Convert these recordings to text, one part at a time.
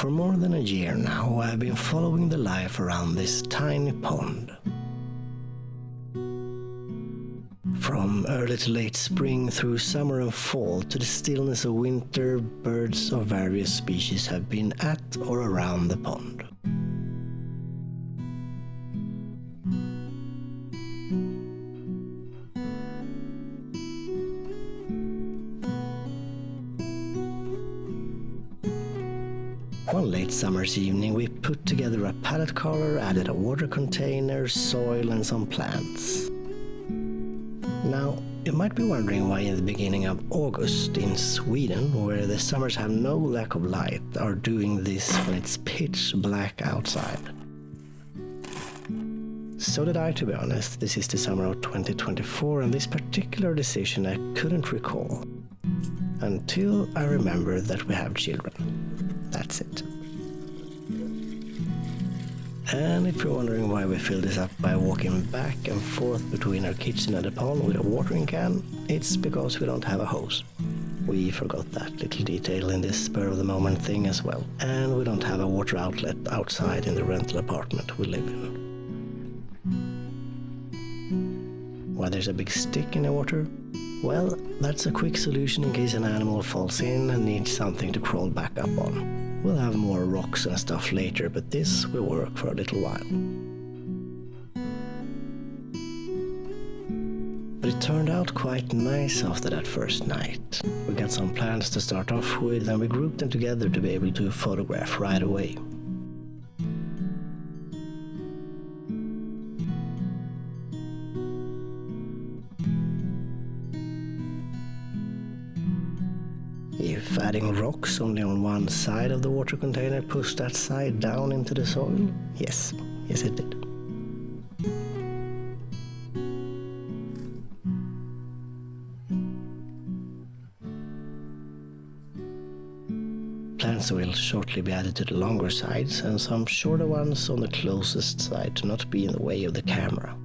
For more than a year now, I've been following the life around this tiny pond. From early to late spring through summer and fall to the stillness of winter, birds of various species have been at or around the pond. One late summer's evening, we put together a pallet collar, added a water container, soil and some plants. Now, you might be wondering why in the beginning of August in Sweden, where the summers have no lack of light, are doing this when it's pitch black outside. So did I, to be honest. This is the summer of 2024, and this particular decision I couldn't recall. Until I remembered that we have children. That's it. And if you're wondering why we fill this up by walking back and forth between our kitchen and the pond with a watering can, it's because we don't have a hose. We forgot that little detail in this spur-of-the-moment thing as well. And we don't have a water outlet outside in the rental apartment we live in. Why there's a big stick in the water? Well, that's a quick solution in case an animal falls in and needs something to crawl back up on. We'll have more rocks and stuff later, but this will work for a little while. But it turned out quite nice after that first night. We got some plants to start off with, and we grouped them together to be able to photograph right away. If adding rocks only on one side of the water container pushed that side down into the soil? Yes it did. Plants will shortly be added to the longer sides and some shorter ones on the closest side to not be in the way of the camera.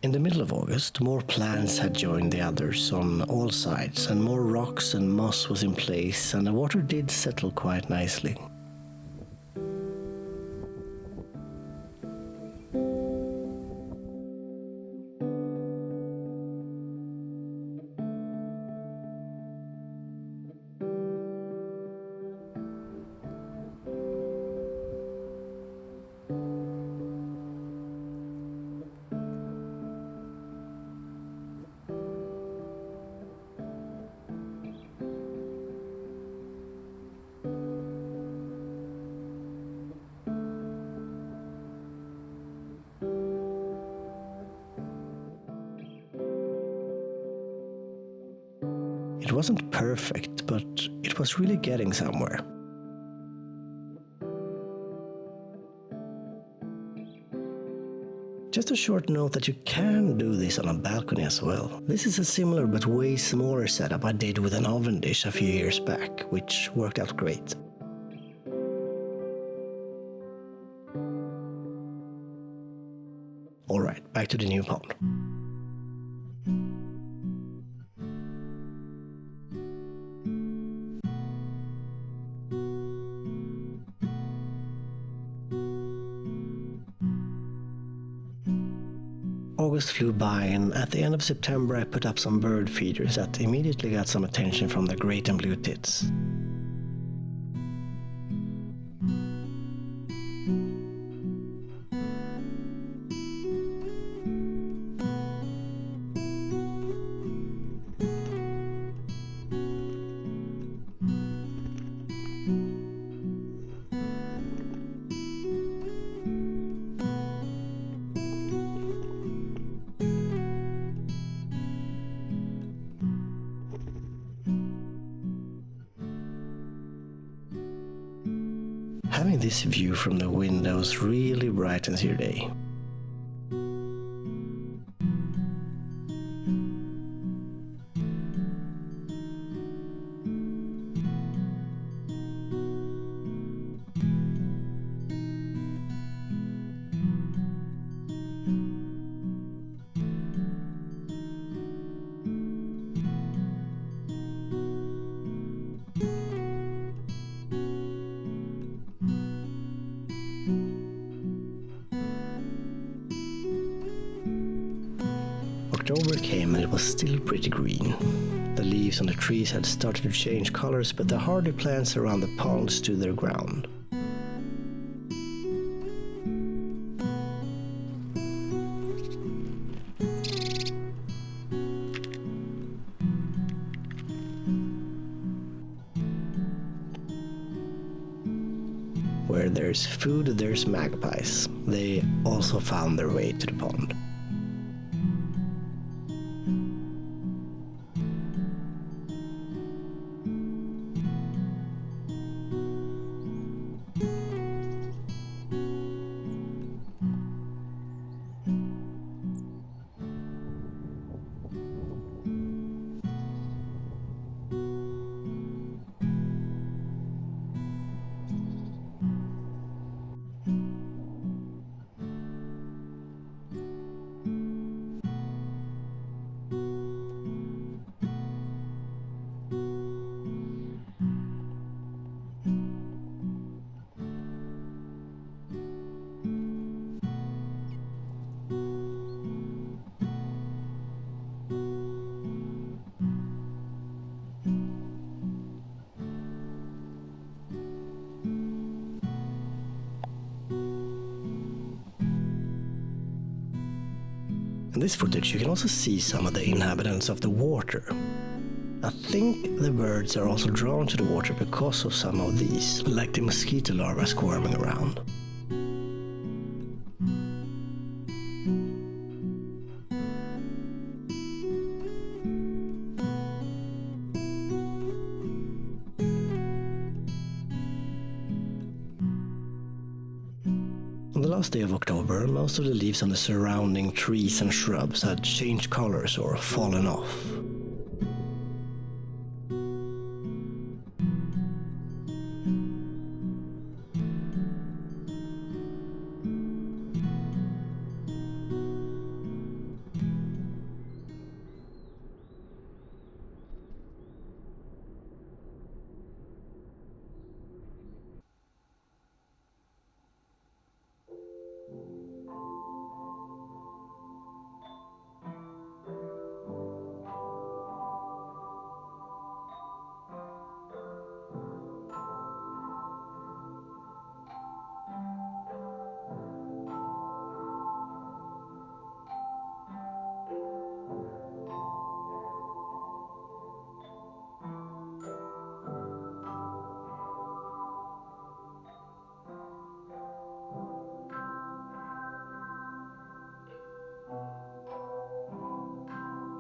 In the middle of August, more plants had joined the others on all sides, and more rocks and moss was in place, and the water did settle quite nicely. It wasn't perfect, but it was really getting somewhere. Just a short note that you can do this on a balcony as well. This is a similar but way smaller setup I did with an oven dish a few years back, which worked out great. Alright, back to the new pond. August flew by, and at the end of September I put up some bird feeders that immediately got some attention from the great and blue tits. Having this view from the windows really brightens your day. it was still pretty green. The leaves on the trees had started to change colors, but the hardy plants around the pond stood their ground. Where there's food, there's magpies. They also found their way to the pond. In this footage you can also see some of the inhabitants of the water. I think the birds are also drawn to the water because of some of these, like the mosquito larvae squirming around. On the last day of October, most of the leaves on the surrounding trees and shrubs had changed colors or fallen off.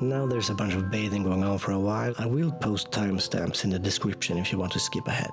Now there's a bunch of bathing going on for a while. I will post timestamps in the description if you want to skip ahead.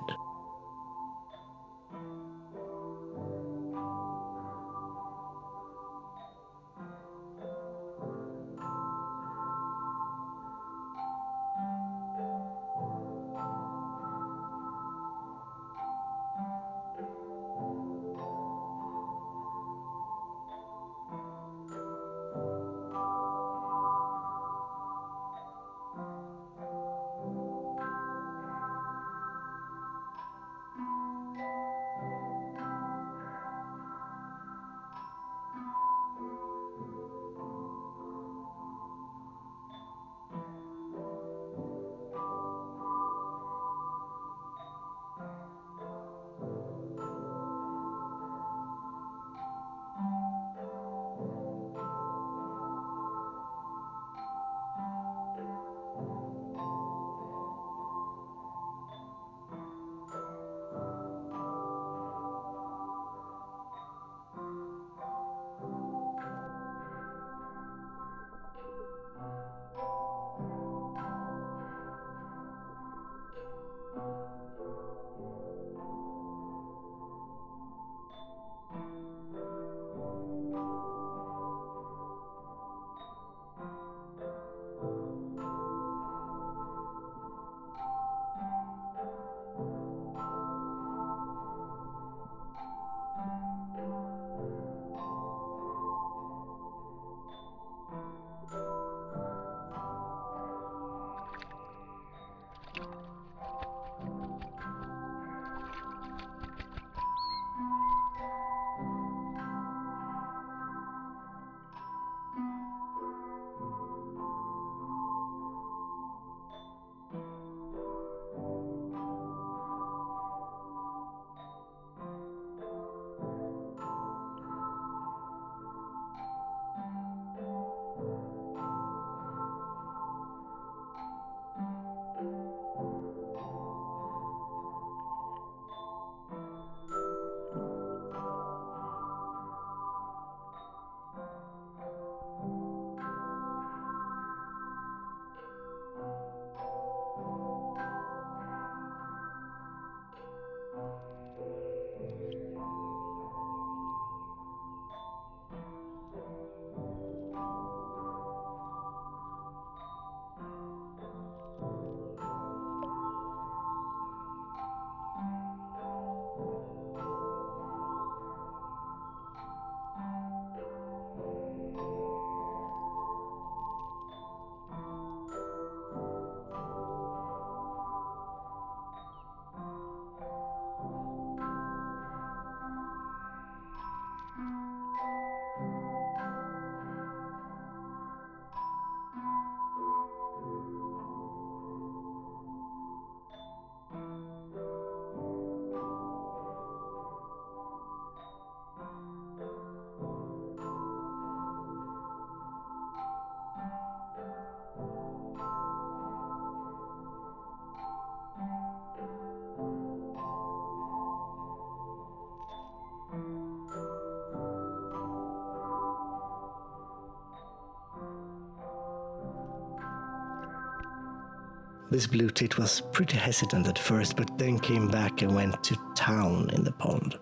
This blue tit was pretty hesitant at first, but then came back and went to town in the pond.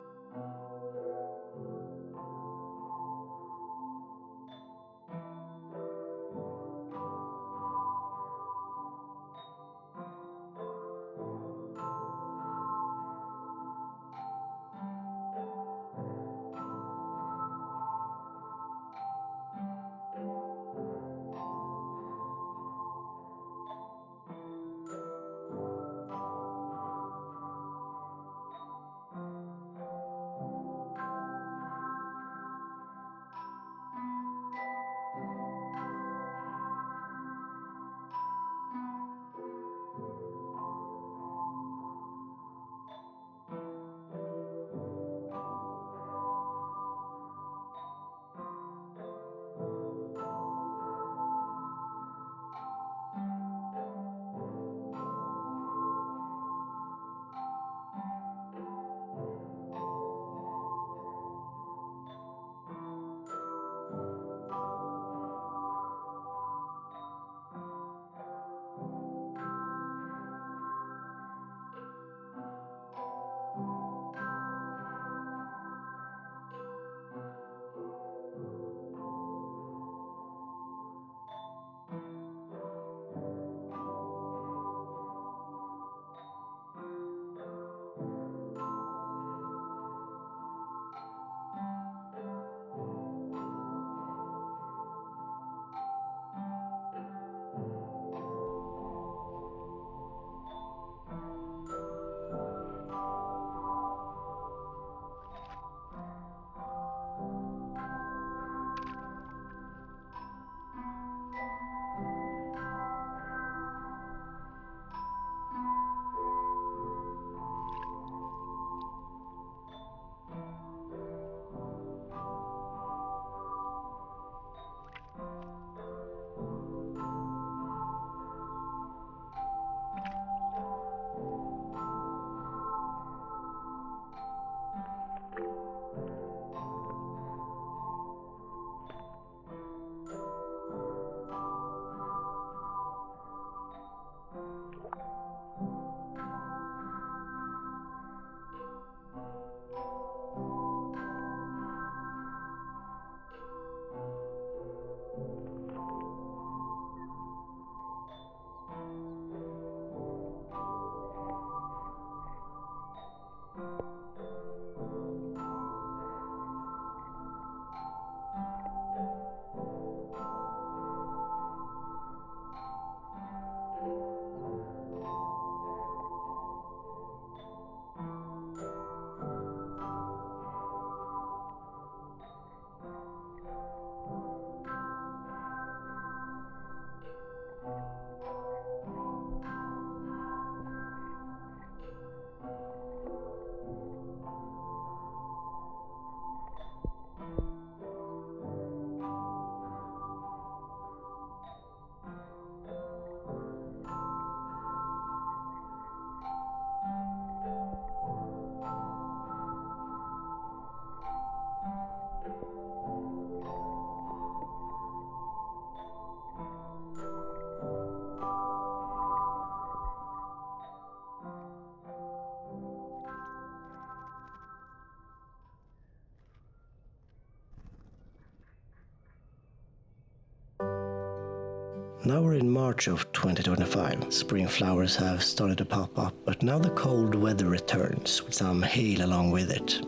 Now we're in March of 2025. Spring flowers have started to pop up, but now the cold weather returns with some hail along with it.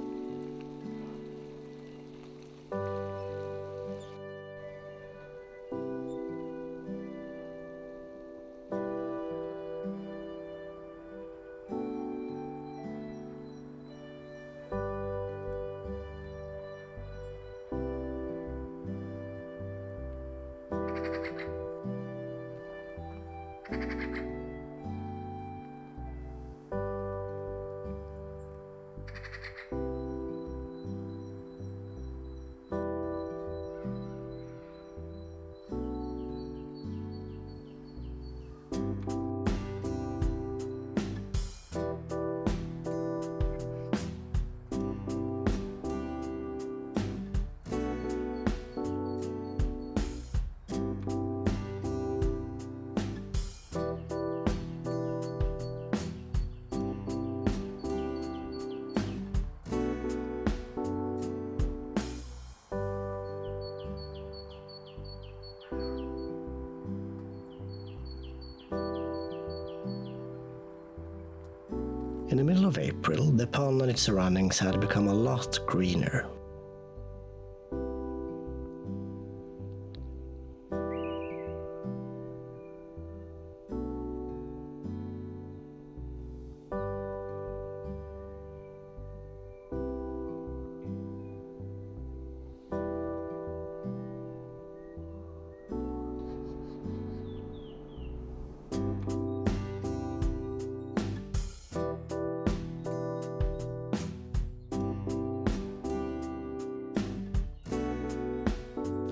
In the middle of April, the pond and its surroundings had become a lot greener.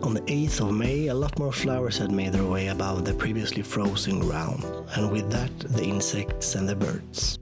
On the 8th of May, a lot more flowers had made their way above the previously frozen ground, and with that, the insects and the birds.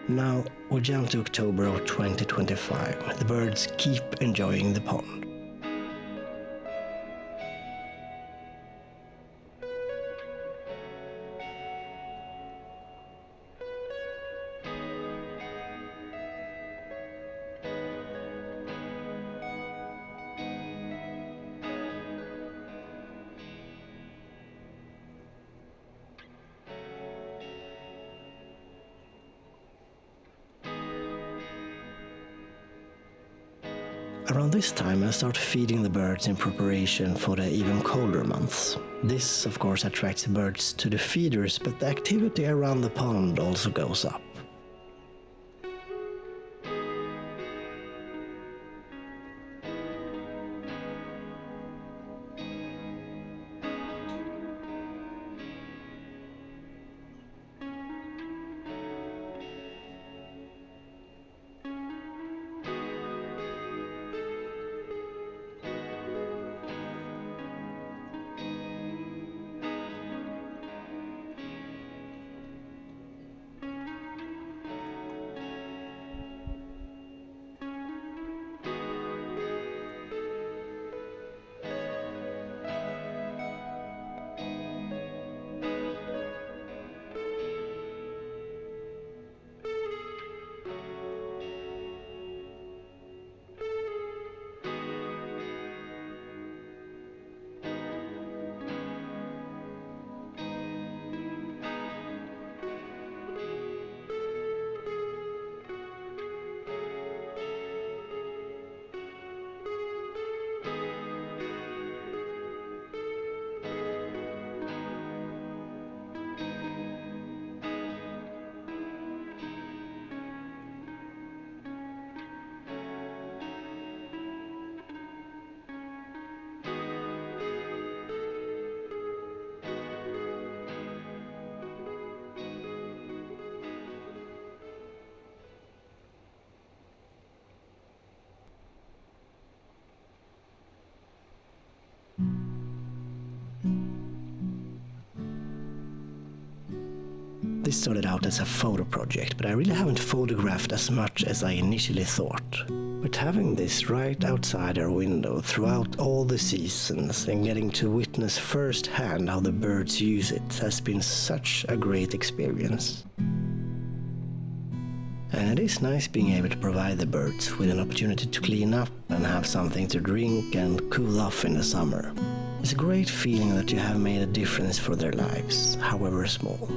Now we jump to October of 2025. The birds keep enjoying the pond. Around this time I start feeding the birds in preparation for the even colder months. This of course attracts birds to the feeders, but the activity around the pond also goes up. This started out as a photo project, but I really haven't photographed as much as I initially thought. But having this right outside our window throughout all the seasons and getting to witness firsthand how the birds use it has been such a great experience. And it is nice being able to provide the birds with an opportunity to clean up and have something to drink and cool off in the summer. It's a great feeling that you have made a difference for their lives, however small.